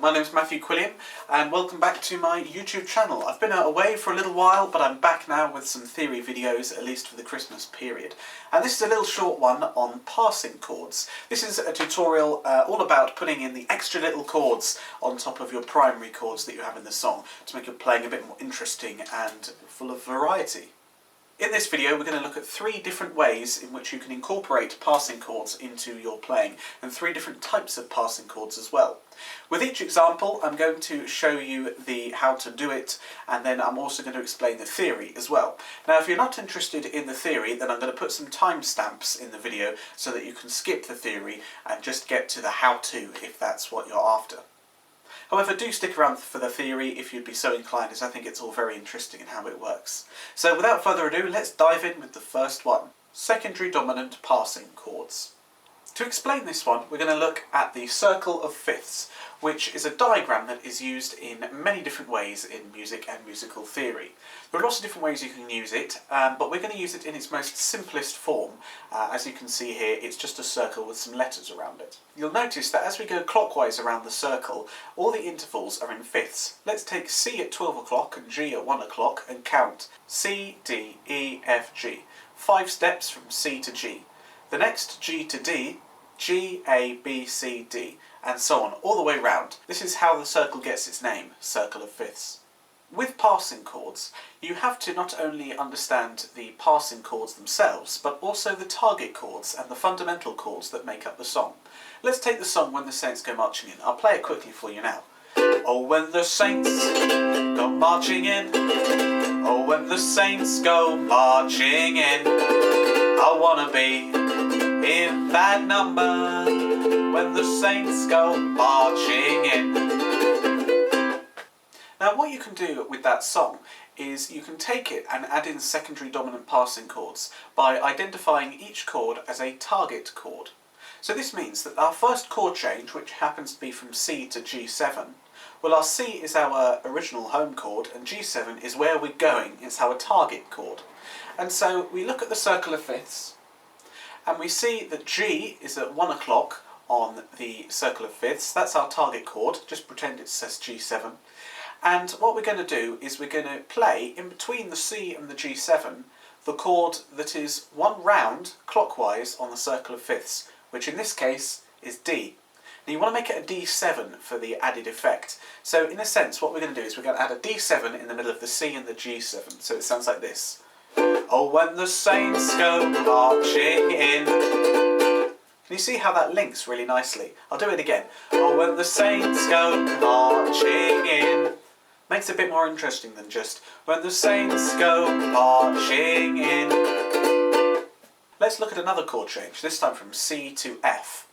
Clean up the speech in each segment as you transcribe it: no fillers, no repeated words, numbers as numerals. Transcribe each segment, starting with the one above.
my name's Matthew Quilliam and welcome back to my YouTube channel. I've been away for a little while, but I'm back now with some theory videos, at least for the Christmas period. And this is a little short one on passing chords. This is a tutorial all about putting in the extra little chords on top of your primary chords that you have in the song to make your playing a bit more interesting and full of variety. In this video we're going to look at 3 different ways in which you can incorporate passing chords into your playing, and 3 different types of passing chords as well. With each example I'm going to show you how to do it, and then I'm also going to explain the theory as well. Now if you're not interested in the theory, then I'm going to put some timestamps in the video so that you can skip the theory and just get to the how-to if that's what you're after. However, do stick around for the theory if you'd be so inclined, as I think it's all very interesting in how it works. So without further ado, let's dive in with the first one: secondary dominant passing chords. To explain this one, we're going to look at the circle of fifths, which is a diagram that is used in many different ways in music and musical theory. There are lots of different ways you can use it, but we're going to use it in its most simplest form. As you can see here, it's just a circle with some letters around it. You'll notice that as we go clockwise around the circle, all the intervals are in fifths. Let's take C at 12 o'clock and G at 1 o'clock and count C, D, E, F, G. 5 steps from C to G. The next G to D, G, A, B, C, D, and so on, all the way round. This is how the circle gets its name, circle of fifths. With passing chords, you have to not only understand the passing chords themselves, but also the target chords and the fundamental chords that make up the song. Let's take the song When the Saints Go Marching In. I'll play it quickly for you now. Oh, when the saints go marching in, oh, when the saints go marching in, I wanna be in that number when the saints go marching in. Now what you can do with that song is you can take it and add in secondary dominant passing chords by identifying each chord as a target chord. So this means that our first chord change, which happens to be from C to G7, well, our C is our original home chord and G7 is where we're going, it's our target chord. And so we look at the circle of fifths and we see that G is at 1 o'clock on the circle of fifths. That's our target chord. Just pretend it says G7. And what we're going to do is we're going to play in between the C and the G7 the chord that is 1 round clockwise on the circle of fifths, which in this case is D. Now you want to make it a D7 for the added effect. So in a sense what we're going to do is we're going to add a D7 in the middle of the C and the G7. So it sounds like this. Oh, when the saints go marching in. Can you see how that links really nicely? I'll do it again. Oh, when the saints go marching in. Makes it a bit more interesting than just when the saints go marching in. Let's look at another chord change, this time from C to F.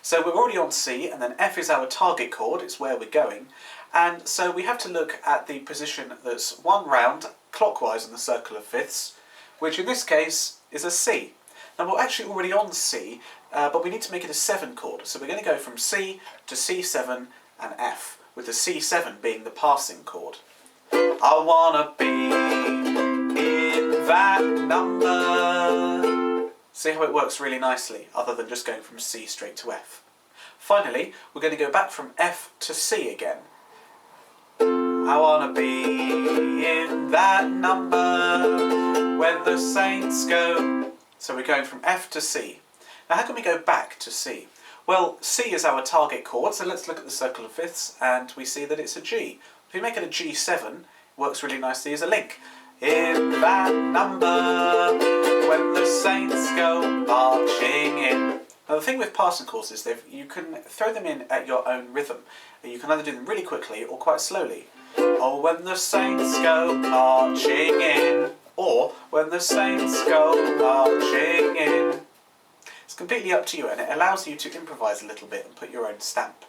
So we're already on C, and then F is our target chord, it's where we're going. And so we have to look at the position that's 1 round clockwise on the circle of fifths, which in this case is a C. Now we're actually already on C, but we need to make it a 7 chord. So we're going to go from C to C7 and F, with the C7 being the passing chord. I wanna be in that number. See how it works really nicely, other than just going from C straight to F. Finally, we're going to go back from F to C again. I wanna be in that number when the saints go. So we're going from F to C. Now how can we go back to C? Well, C is our target chord, so let's look at the circle of fifths and we see that it's a G. If we make it a G7, it works really nicely as a link. In that number when the saints go marching in. Now the thing with passing chords is you can throw them in at your own rhythm. You can either do them really quickly or quite slowly. Oh, when the saints go marching in, or when the saints go marching in. It's completely up to you, and it allows you to improvise a little bit and put your own stamp.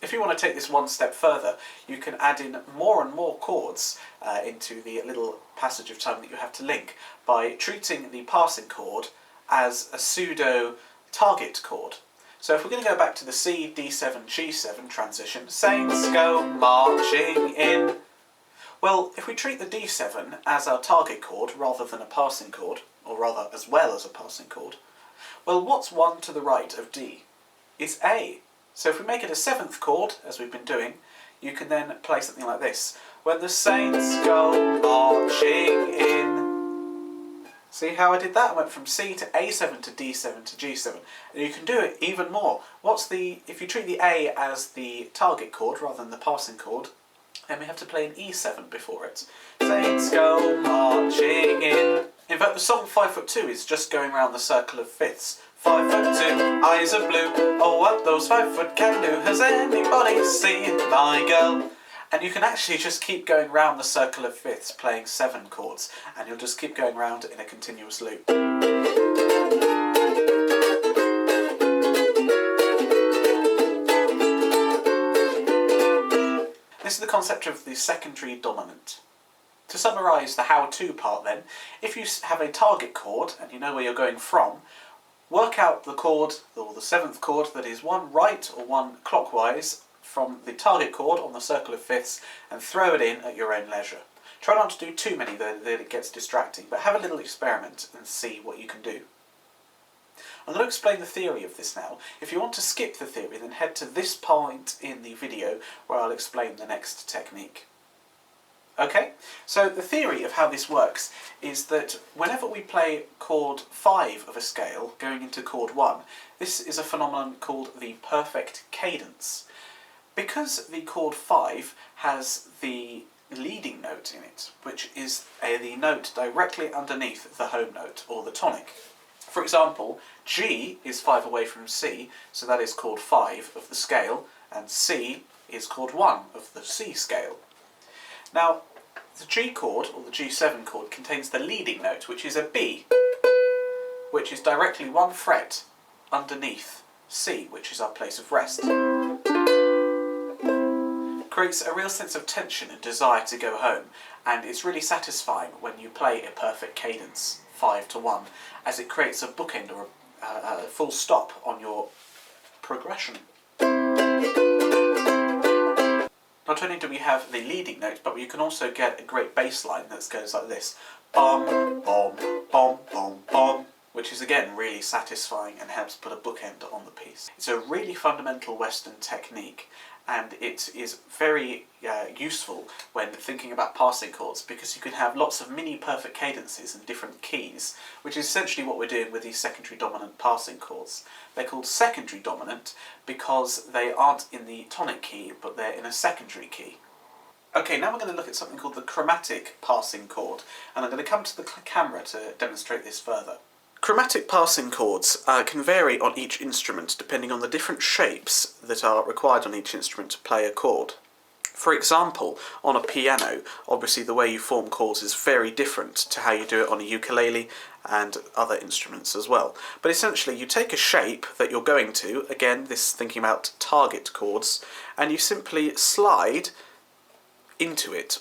If you want to take this one step further, you can add in more and more chords into the little passage of time that you have to link by treating the passing chord as a pseudo target chord. So if we're going to go back to the C, D7, G7 transition, saints go marching in. Well, if we treat the D7 as our target chord rather than a passing chord, or rather as well as a passing chord, well, what's 1 to the right of D? It's A. So if we make it a 7th chord, as we've been doing, you can then play something like this. When the saints go marching in. See how I did that? I went from C to A7 to D7 to G7. And you can do it even more. If you treat the A as the target chord rather than the passing chord, then we have to play an E7 before it. Saints go marching in. In fact, the song 5'2" is just going around the circle of fifths. 5'2", eyes of blue, oh what those 5 foot can do. Has anybody seen my girl? And you can actually just keep going round the circle of fifths playing 7 chords, and you'll just keep going round in a continuous loop. This is the concept of the secondary dominant. To summarise the how-to part then, if you have a target chord and you know where you're going from, work out the chord, or the 7th chord, that is one right or one clockwise from the target chord on the circle of fifths, and throw it in at your own leisure. Try not to do too many though, that it gets distracting, but have a little experiment and see what you can do. I'm going to explain the theory of this now. If you want to skip the theory, then head to this point in the video where I'll explain the next technique. Okay, so the theory of how this works is that whenever we play chord 5 of a scale going into chord 1, this is a phenomenon called the perfect cadence. Because the chord 5 has the leading note in it, which is the note directly underneath the home note, or the tonic. For example, G is 5 away from C, so that is chord 5 of the scale, and C is chord 1 of the C scale. Now, the G chord, or the G7 chord, contains the leading note, which is a B, which is directly 1 fret underneath C, which is our place of rest. Creates a real sense of tension and desire to go home, and it's really satisfying when you play a perfect cadence, 5 to 1, as it creates a bookend or a full stop on your progression. Not only do we have the leading note, but you can also get a great bass line that goes like this. Bom, bom, bom, bom, bom, which is again really satisfying and helps put a bookend on the piece. It's a really fundamental Western technique, and it is very useful when thinking about passing chords, because you can have lots of mini perfect cadences in different keys, which is essentially what we're doing with these secondary dominant passing chords. They're called secondary dominant because they aren't in the tonic key, but they're in a secondary key. Okay, now we're going to look at something called the chromatic passing chord, and I'm going to come to the camera to demonstrate this further. Chromatic passing chords can vary on each instrument depending on the different shapes that are required on each instrument to play a chord. For example, on a piano, obviously the way you form chords is very different to how you do it on a ukulele and other instruments as well. But essentially you take a shape that you're going to, again this thinking about target chords, and you simply slide into it,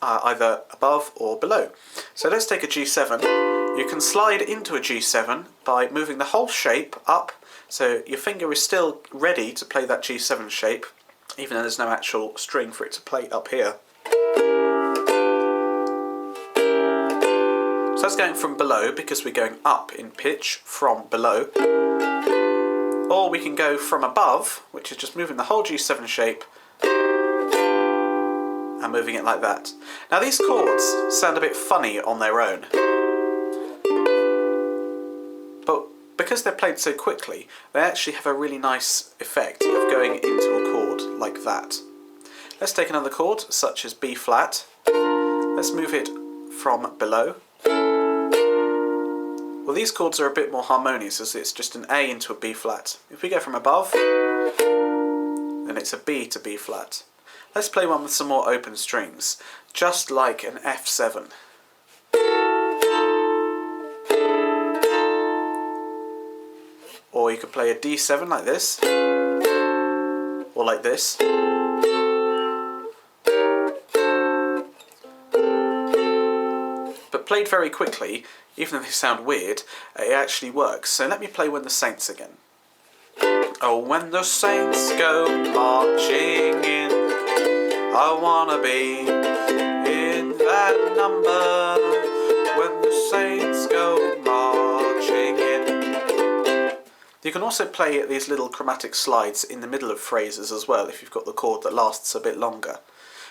either above or below. So let's take a G7. You can slide into a G7 by moving the whole shape up, so your finger is still ready to play that G7 shape, even though there's no actual string for it to play up here. So that's going from below, because we're going up in pitch from below. Or we can go from above, which is just moving the whole G7 shape and moving it like that. Now these chords sound a bit funny on their own, but because they're played so quickly, they actually have a really nice effect of going into a chord like that. Let's take another chord, such as B flat. Let's move it from below. Well, these chords are a bit more harmonious, as it's just an A into a B flat. If we go from above, then it's a B to B flat. Let's play one with some more open strings, just like an F7. Or you could play a D7 like this, or like this. But played very quickly, even though they sound weird, it actually works. So let me play When the Saints again. Oh, when the saints go marching in, I wanna be in that number. When the saints go marching in. You can also play these little chromatic slides in the middle of phrases as well if you've got the chord that lasts a bit longer.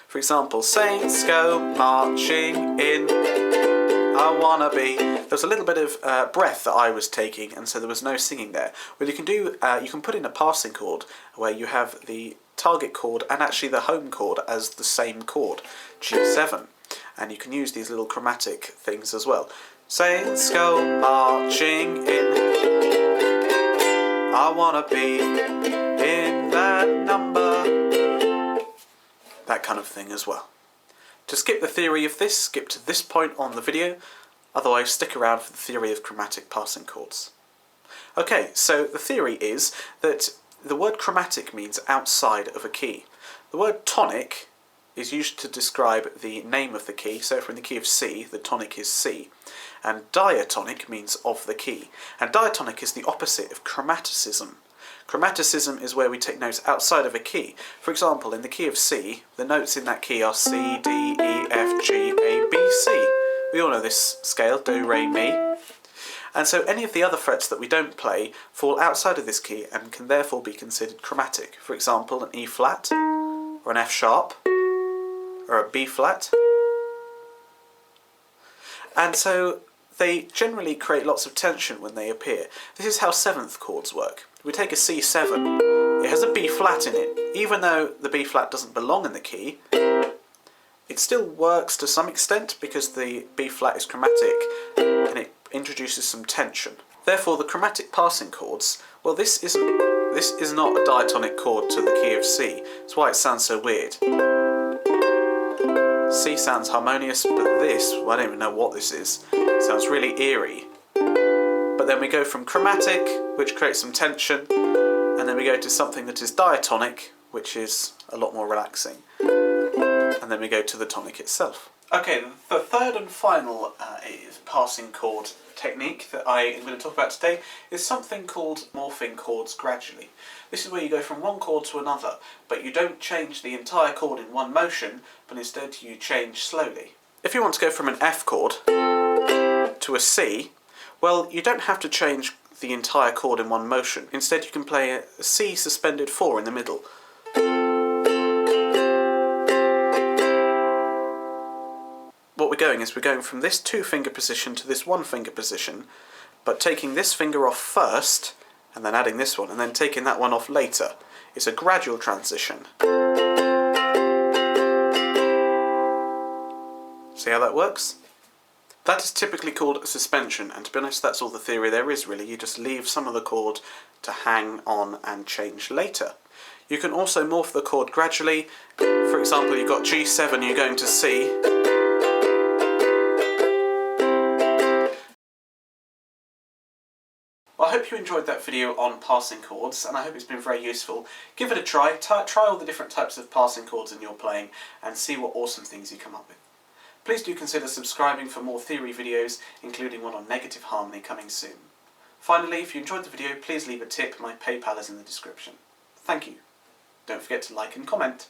For example, saints go marching in, I wanna be. There was a little bit of breath that I was taking, and so there was no singing there. Well, you can put in a passing chord where you have the target chord and actually the home chord as the same chord, G7. And you can use these little chromatic things as well. Saints go marching in, I wanna be in that number. That kind of thing as well. To skip the theory of this, skip to this point on the video, otherwise stick around for the theory of chromatic passing chords. Okay, so the theory is that the word chromatic means outside of a key. The word tonic is used to describe the name of the key, so if we're in the key of C, the tonic is C. And diatonic means of the key. And diatonic is the opposite of chromaticism. Chromaticism is where we take notes outside of a key. For example, in the key of C, the notes in that key are C, D, E, F, G, A, B, C. We all know this scale, do, re, mi. And so any of the other frets that we don't play fall outside of this key and can therefore be considered chromatic. For example, an E flat, or an F sharp, or a B flat. And so they generally create lots of tension when they appear. This is how seventh chords work. We take a C7, it has a B flat in it. Even though the B flat doesn't belong in the key, it still works to some extent because the B flat is chromatic and it introduces some tension. Therefore, the chromatic passing chords, well, this is not a diatonic chord to the key of C. That's why it sounds so weird. C sounds harmonious, but this, well, I don't even know what this is. It sounds really eerie. But then we go from chromatic, which creates some tension, and then we go to something that is diatonic, which is a lot more relaxing. And then we go to the tonic itself. Okay, the third and final passing chord technique that I am going to talk about today is something called morphing chords gradually. This is where you go from one chord to another, but you don't change the entire chord in one motion, but instead you change slowly. If you want to go from an F chord to a C, well, you don't have to change the entire chord in one motion. Instead, you can play a C suspended 4 in the middle. What we're going from this 2-finger position to this 1-finger position, but taking this finger off first, and then adding this one, and then taking that one off later. It's a gradual transition. See how that works? That is typically called a suspension, and to be honest, that's all the theory there is really. You just leave some of the chord to hang on and change later. You can also morph the chord gradually. For example, you've got G7, you're going to C. Well, I hope you enjoyed that video on passing chords, and I hope it's been very useful. Give it a try, try all the different types of passing chords in your playing, and see what awesome things you come up with. Please do consider subscribing for more theory videos, including one on negative harmony coming soon. Finally, if you enjoyed the video, please leave a tip. My PayPal is in the description. Thank you. Don't forget to like and comment.